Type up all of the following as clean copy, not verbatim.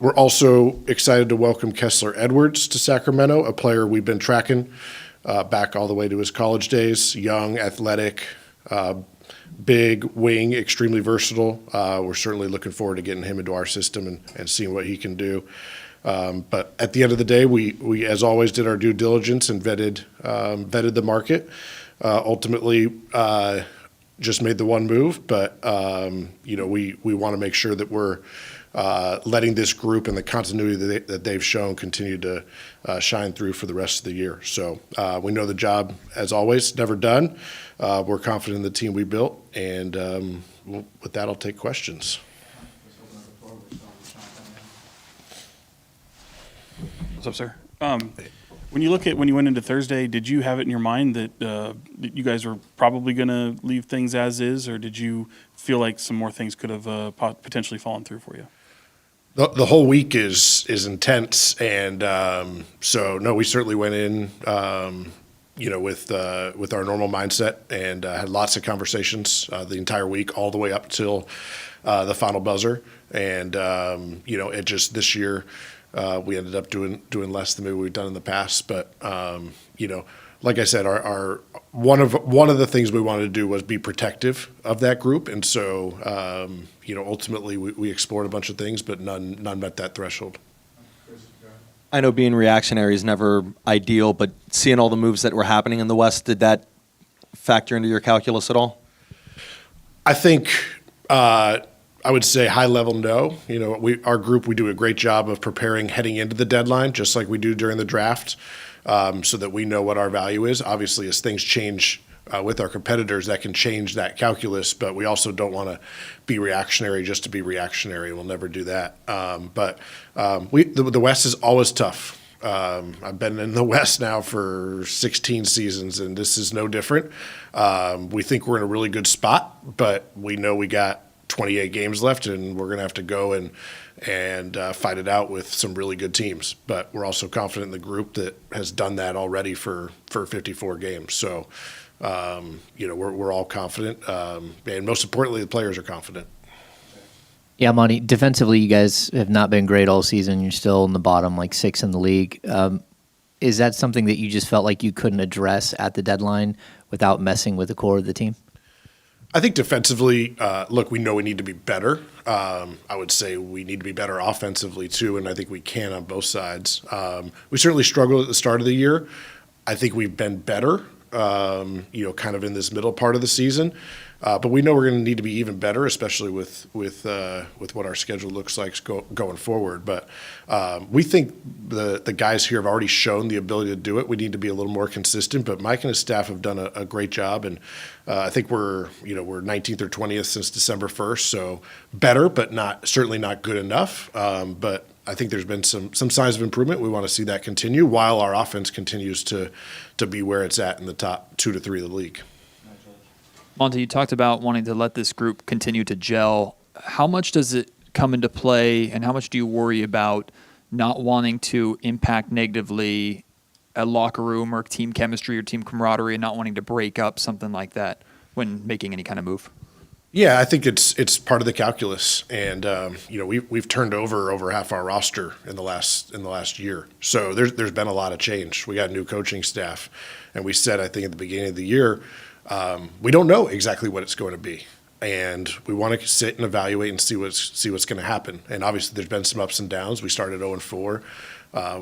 We're also excited to welcome Kessler Edwards to Sacramento, a player we've been tracking back all the way to his college days. Young, athletic, big wing, extremely versatile. We're certainly looking forward to getting him into our system and seeing what he can do. But at the end of the day, we as always did our due diligence and vetted the market. Ultimately, just made the one move, but we want to make sure that we're letting this group and the continuity that they've shown continue to shine through for the rest of the year. So we know the job, as always, never done. We're confident in the team we built, and with that, I'll take questions. What's up, sir? When you went into Thursday, did you have it in your mind that you guys were probably going to leave things as is, or did you feel like some more things could have potentially fallen through for you? The whole week is intense, and so no, we certainly went in, with our normal mindset, and had lots of conversations the entire week, all the way up till the final buzzer, and it just this year. We ended up doing less than maybe we've done in the past, but like I said, our one of the things we wanted to do was be protective of that group, and so ultimately we explored a bunch of things, but none met that threshold. I know being reactionary is never ideal, but seeing all the moves that were happening in the West, did that factor into your calculus at all? I think. I would say high level, no. Our group, we do a great job of preparing heading into the deadline, just like we do during the draft, so that we know what our value is. Obviously, as things change with our competitors, that can change that calculus, but we also don't want to be reactionary just to be reactionary. We'll never do that. But the West is always tough. I've been in the West now for 16 seasons, and this is no different. We think we're in a really good spot, but we know we got 28 games left, and we're going to have to go and fight it out with some really good teams. But we're also confident in the group that has done that already for 54 games. So, we're all confident, and most importantly, the players are confident. Yeah, Monte, defensively, you guys have not been great all season. You're still in the bottom, like 6 in the league. Is that something that you just felt like you couldn't address at the deadline without messing with the core of the team? I think defensively, look, we know we need to be better. I would say we need to be better offensively too, and I think we can on both sides. We certainly struggled at the start of the year. I think we've been better, kind of in this middle part of the season. But we know we're going to need to be even better, especially with what our schedule looks like going forward. But we think the guys here have already shown the ability to do it. We need to be a little more consistent. But Mike and his staff have done a great job, and I think we're 19th or 20th since December 1st, so better, but certainly not good enough. But I think there's been some signs of improvement. We want to see that continue while our offense continues to be where it's at in the top 2 to 3 of the league. Monte, you talked about wanting to let this group continue to gel. How much does it come into play, and how much do you worry about not wanting to impact negatively a locker room or team chemistry or team camaraderie, and not wanting to break up something like that when making any kind of move? Yeah, I think it's part of the calculus, and we've turned over half our roster in the last year. So there's been a lot of change. We got new coaching staff, and we said, I think at the beginning of the year, we don't know exactly what it's going to be, and we want to sit and evaluate and see what's going to happen. And obviously, there's been some ups and downs. We started 0-4.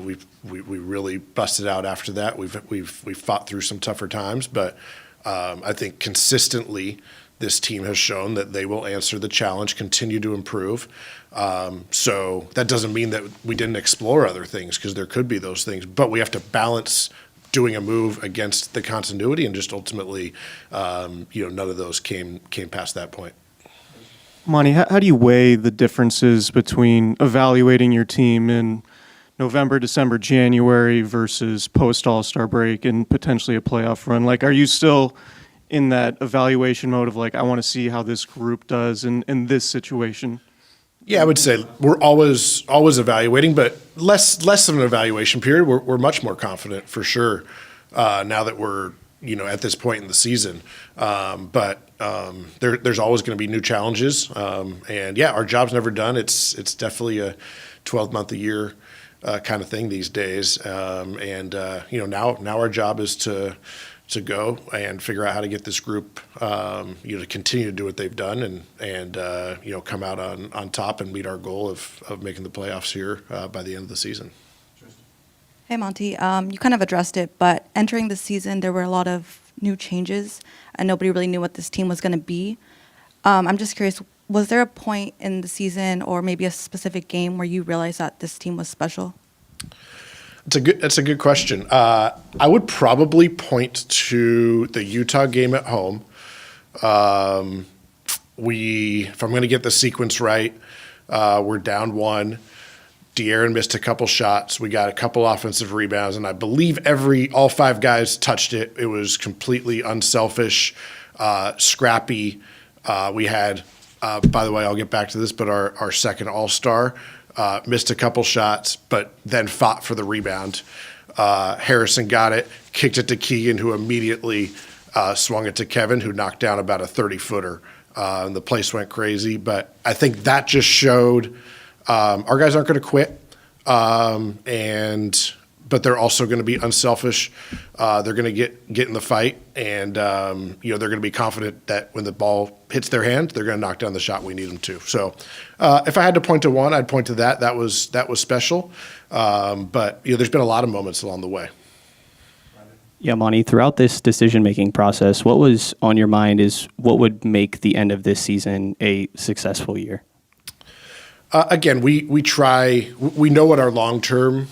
We really busted out after that. We've fought through some tougher times, but I think consistently this team has shown that they will answer the challenge, continue to improve. So that doesn't mean that we didn't explore other things, because there could be those things, but we have to balance doing a move against the continuity, and just ultimately, none of those came past that point. Monte, how do you weigh the differences between evaluating your team in November, December, January versus post AllStar break and potentially a playoff run? Like, are you still in that evaluation mode of like, I want to see how this group does in this situation? Yeah, I would say we're always evaluating, but less of an evaluation period. We're much more confident for sure now that we're at this point in the season. But there's always going to be new challenges. And yeah, our job's never done. It's definitely a 12-month a year kind of thing these days. Now our job is to go and figure out how to get this group, to continue to do what they've done and come out on top and meet our goal of making the playoffs here by the end of the season. Hey, Monty. You kind of addressed it, but entering the season, there were a lot of new changes, and nobody really knew what this team was going to be. I'm just curious, was there a point in the season or maybe a specific game where you realized that this team was special? That's a good question. I would probably point to the Utah game at home. If I'm going to get the sequence right, we're down 1. De'Aaron missed a couple shots. We got a couple offensive rebounds, and I believe all 5 guys touched it. It was completely unselfish, scrappy. We had, by the way, I'll get back to this, but our second All-Star missed a couple shots, but then fought for the rebound. Harrison got it, kicked it to Keegan, who immediately swung it to Kevin, who knocked down about a 30-footer. And the place went crazy. But I think that just showed our guys aren't going to quit, but they're also going to be unselfish. They're going to get in the fight, and they're going to be confident that when the ball hits their hand, they're going to knock down the shot we need them to. So, if I had to point to one, I'd point to that. That was special. But there's been a lot of moments along the way. Yeah, Monty, throughout this decision-making process, what was on your mind is what would make the end of this season a successful year? Again, we know what our long-term,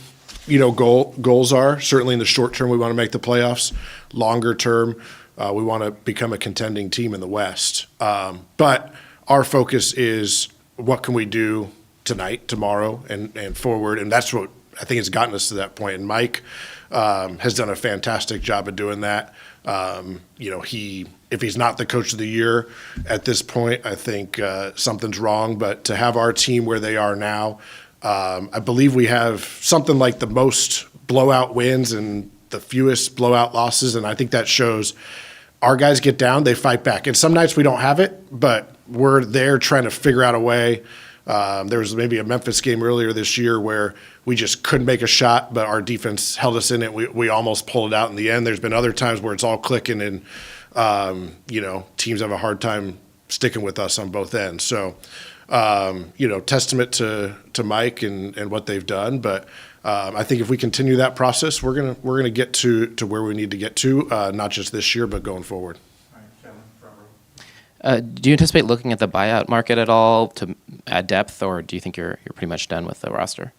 goals are. Certainly in the short term, we want to make the playoffs. Longer term, we want to become a contending team in the West. But our focus is what can we do tonight, tomorrow, and forward. And that's what I think has gotten us to that point. And Mike has done a fantastic job of doing that. If he's not the coach of the year at this point, I think something's wrong. But to have our team where they are now, I believe we have something like the most blowout wins and the fewest blowout losses. And I think that shows our guys get down, they fight back. And some nights we don't have it, but we're there trying to figure out a way. There was maybe a Memphis game earlier this year where we just couldn't make a shot, but our defense held us in it. We almost pulled it out in the end. There's been other times where it's all clicking and, teams have a hard time sticking with us on both ends. So, testament to Mike and what they've done. But I think if we continue that process, we're gonna get to where we need to get to, not just this year, but going forward. Do you anticipate looking at the buyout market at all to add depth, or do you think you're pretty much done with the roster?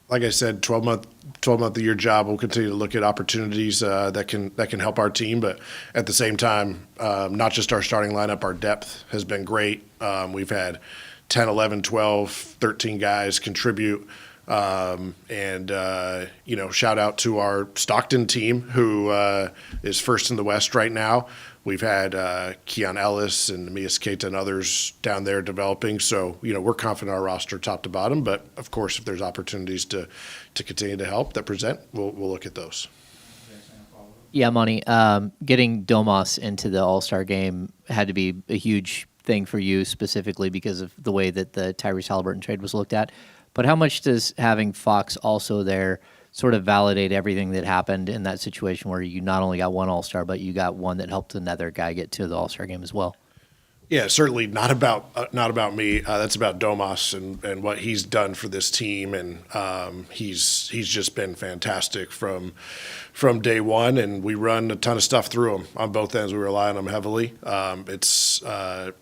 Like I said, 12-month a year job. We'll continue to look at opportunities that can help our team, but at the same time, not just our starting lineup, our depth has been great. We've had 10, 11, 12, 13 guys contribute. Shout out to our Stockton team, who is first in the West right now. We've had Keon Ellis and Mias Keita and others down there developing. So, we're confident in our roster top to bottom. But, of course, if there's opportunities to continue to help that present, we'll look at those. Yeah, Monty, getting Domas into the All-Star game had to be a huge thing for you specifically because of the way that the Tyrese Halliburton trade was looked at. But how much does having Fox also there sort of validate everything that happened in that situation where you not only got one All-Star, but you got one that helped another guy get to the All-Star game as well? Yeah, certainly not about me. That's about Domas and what he's done for this team, and he's just been fantastic from day one. And we run a ton of stuff through him on both ends. We rely on him heavily. It's a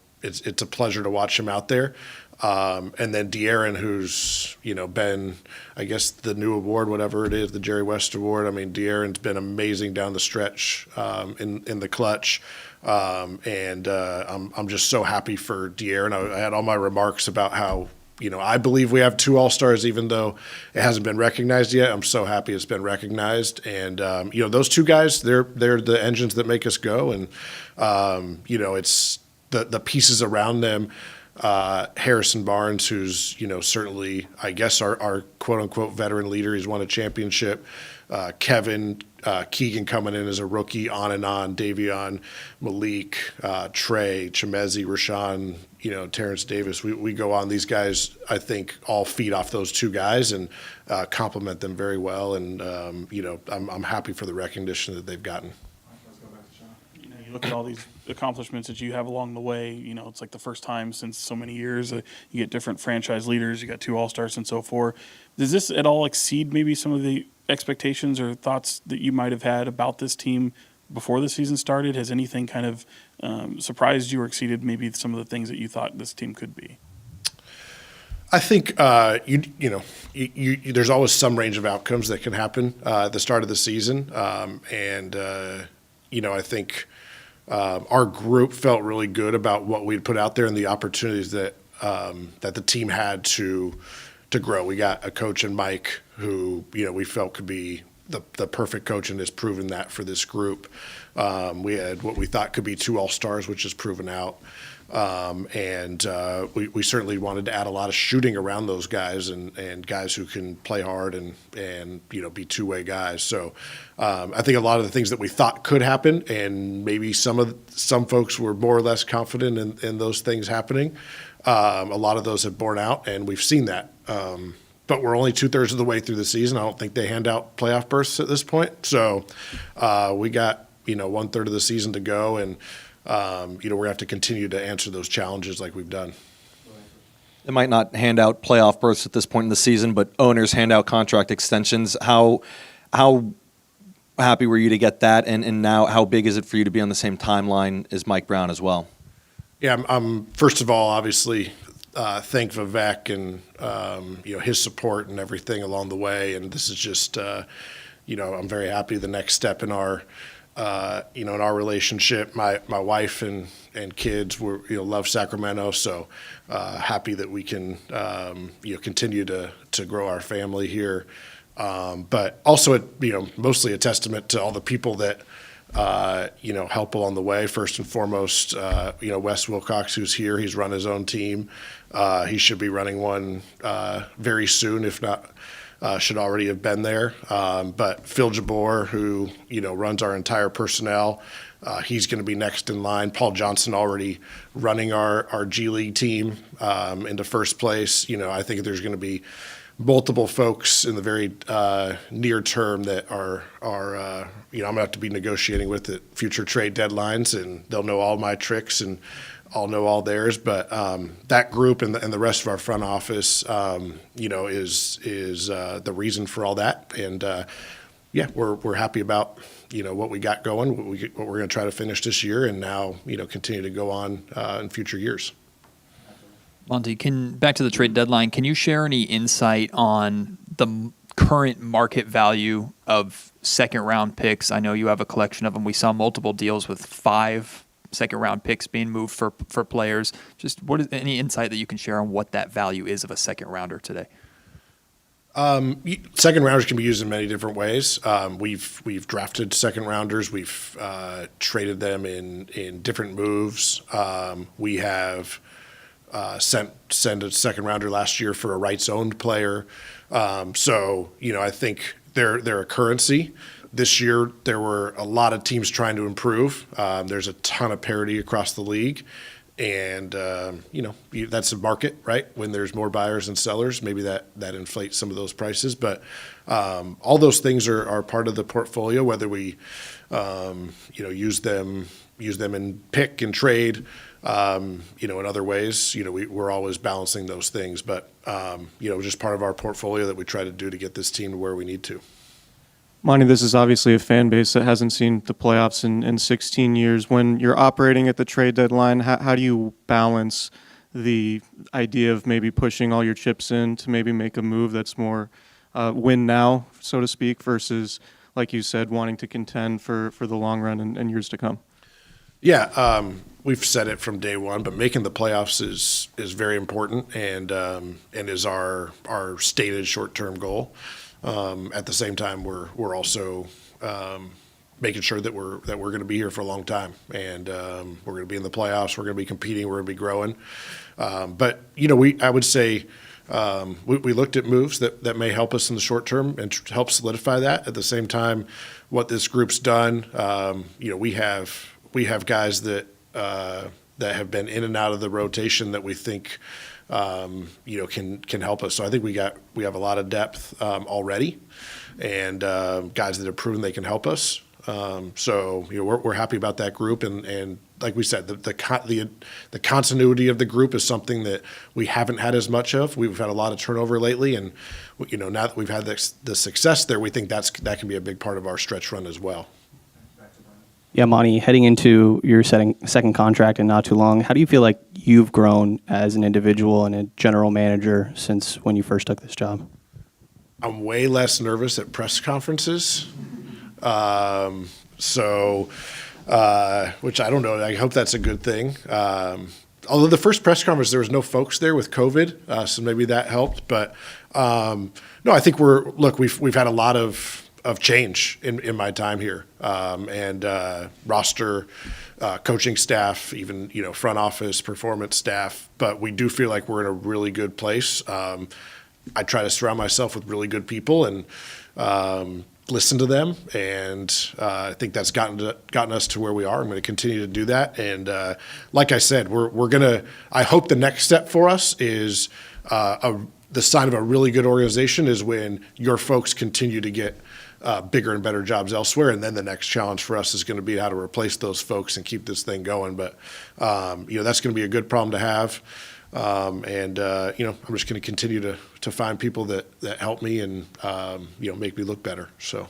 pleasure to watch him out there. And then De'Aaron, who's been, I guess, the new award, whatever it is, the Jerry West Award. I mean, De'Aaron's been amazing down the stretch in the clutch. I'm just so happy for De'Aaron. I had all my remarks about how, I believe we have 2 All-Stars, even though it hasn't been recognized yet. I'm so happy it's been recognized. And, those 2 guys, they're the engines that make us go. And, it's the pieces around them. Harrison Barnes, who's, certainly, I guess, our quote-unquote veteran leader. He's won a championship. Kevin, Keegan coming in as a rookie, on and on, Davion, Malik, Trey, Chemezi, Rashawn, Terrence Davis. We go on. These guys, I think, all feed off those two guys and complement them very well. And, I'm happy for the recognition that they've gotten. You look at all these accomplishments that you have along the way. It's like the first time since so many years. You get different franchise leaders. You got 2 All-Stars and so forth. Does this at all exceed maybe some of the expectations or thoughts that you might have had about this team before the season started? Has anything kind of surprised you or exceeded maybe some of the things that you thought this team could be? I think there's always some range of outcomes that can happen at the start of the season, I think our group felt really good about what we'd put out there and the opportunities that the team had to grow. We got a coach in Mike who we felt could be the perfect coach and has proven that for this group. We had what we thought could be 2 All-Stars, which is proven out. We certainly wanted to add a lot of shooting around those guys and guys who can play hard and be two-way guys. So I think a lot of the things that we thought could happen, and maybe some folks were more or less confident in those things happening. A lot of those have borne out, and we've seen that. But we're only 2/3 of the way through the season. I don't think they hand out playoff berths at this point. So we got 1/3 of the season to go, and we're going to have to continue to answer those challenges like we've done. They might not hand out playoff berths at this point in the season, but owners hand out contract extensions. How happy were you to get that? And now how big is it for you to be on the same timeline as Mike Brown as well? Yeah, I'm first of all, obviously, thank Vivek and his support and everything along the way. And this is just, I'm very happy the next step in our in our relationship. My wife and kids love Sacramento, so happy that we can continue to grow our family here. But also, mostly a testament to all the people that help along the way. First and foremost, Wes Wilcox, who's here. He's run his own team. He should be running one very soon, if not. Should already have been there. But Phil Jabor, who, runs our entire personnel, he's going to be next in line. Paul Johnson already running our G League team into first place. I think there's going to be multiple folks in the very near term that are I'm going to have to be negotiating with at future trade deadlines, and they'll know all my tricks and I'll know all theirs, but that group and the rest of our front office, is the reason for all that. And we're happy about what we got going, what we're going to try to finish this year, and now continue to go on in future years. Monte, back to the trade deadline, can you share any insight on the current market value of second-round picks? I know you have a collection of them. We saw multiple deals with 5 second-round picks being moved for players. Just any insight that you can share on what that value is of a second-rounder today? Second rounders can be used in many different ways. We've drafted second rounders. We've traded them in different moves. We have sent a second rounder last year for a rights-owned player. So I think they're a currency. This year, there were a lot of teams trying to improve. There's a ton of parity across the league. And, that's a market, right? When there's more buyers than sellers, maybe that inflates some of those prices. But all those things are part of the portfolio, whether we, use them in pick and trade, in other ways. We're always balancing those things. But, just part of our portfolio that we try to do to get this team to where we need to. Monty, this is obviously a fan base that hasn't seen the playoffs in 16 years. When you're operating at the trade deadline, how do you balance the idea of maybe pushing all your chips in to maybe make a move that's more win now, so to speak, versus, like you said, wanting to contend for the long run and years to come? Yeah, we've said it from day one, but making the playoffs is very important and is our stated short-term goal. At the same time, we're also making sure that we're going to be here for a long time, and we're going to be in the playoffs. We're going to be competing. We're going to be growing. But I would say we looked at moves that may help us in the short term and help solidify that. At the same time, what this group's done, we have guys that have been in and out of the rotation that we think can help us. So I think we have a lot of depth already, and guys that have proven they can help us. So we're happy about that group, and like we said, the continuity of the group is something that we haven't had as much of. We've had a lot of turnover lately, and now that we've had the success there, we think that can be a big part of our stretch run as well. Yeah, Monty, heading into your second contract and not too long, how do you feel like you've grown as an individual and a general manager since when you first took this job? I'm way less nervous at press conferences. Which I don't know. I hope that's a good thing. Although the first press conference, there was no folks there with COVID, so maybe that helped. But no, I think we've had a lot of change in my time here, and roster, coaching staff, even front office, performance staff. But we do feel like we're in a really good place. I try to surround myself with really good people and listen to them, and I think that's gotten us to where we are. I'm going to continue to do that, and like I said, we're gonna. I hope the next step for us is the sign of a really good organization is when your folks continue to get bigger and better jobs elsewhere, and then the next challenge for us is going to be how to replace those folks and keep this thing going. But that's going to be a good problem to have. I'm just going to continue to find people that help me and make me look better. So,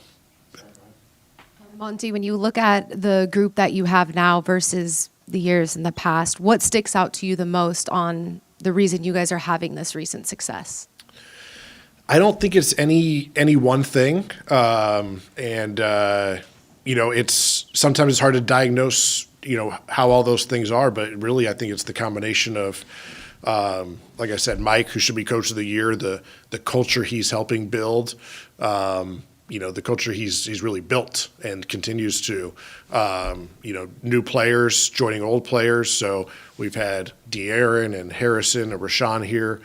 Monty, when you look at the group that you have now versus the years in the past, what sticks out to you the most on the reason you guys are having this recent success? I don't think it's any one thing, it's sometimes it's hard to diagnose how all those things are, but really I think it's the combination of. Like I said, Mike, who should be coach of the year, the culture he's helping build, the culture he's really built and continues to, new players joining old players. So we've had De'Aaron and Harrison and Rashawn here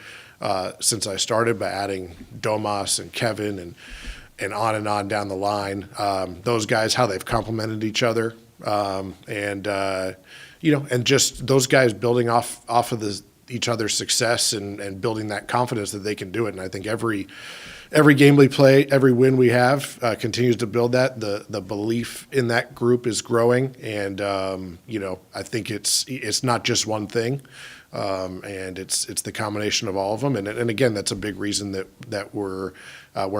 since I started by adding Domas and Kevin and on down the line. Those guys, how they've complemented each other, and just those guys building off of each other's success and building that confidence that they can do it. And I think every game we play, every win we have continues to build that. The belief in that group is growing, and I think it's not just one thing, and it's the combination of all of them. And again, that's a big reason that we're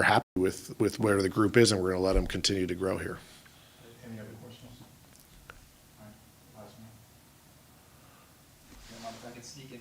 happy with where the group is, and we're going to let them continue to grow here. Any other questions? All right, last one. If I can sneak in.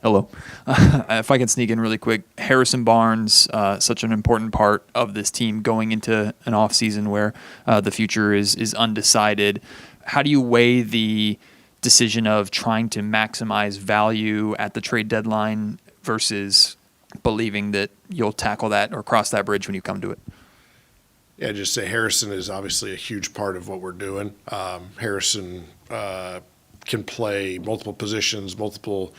Hello. If I can sneak in really quick, Harrison Barnes, such an important part of this team going into an off season where the future is undecided. How do you weigh the decision of trying to maximize value at the trade deadline versus believing that you'll tackle that or cross that bridge when you come to it? Yeah, just say Harrison is obviously a huge part of what we're doing. Harrison can play multiple positions, guard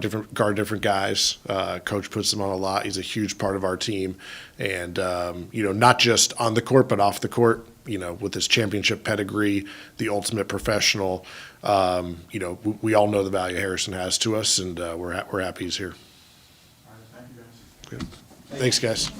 different guys. Coach puts him on a lot. He's a huge part of our team, and not just on the court but off the court. With his championship pedigree, the ultimate professional. We all know the value Harrison has to us, and we're happy he's here. All right, thank you, guys. Good. Thanks, guys.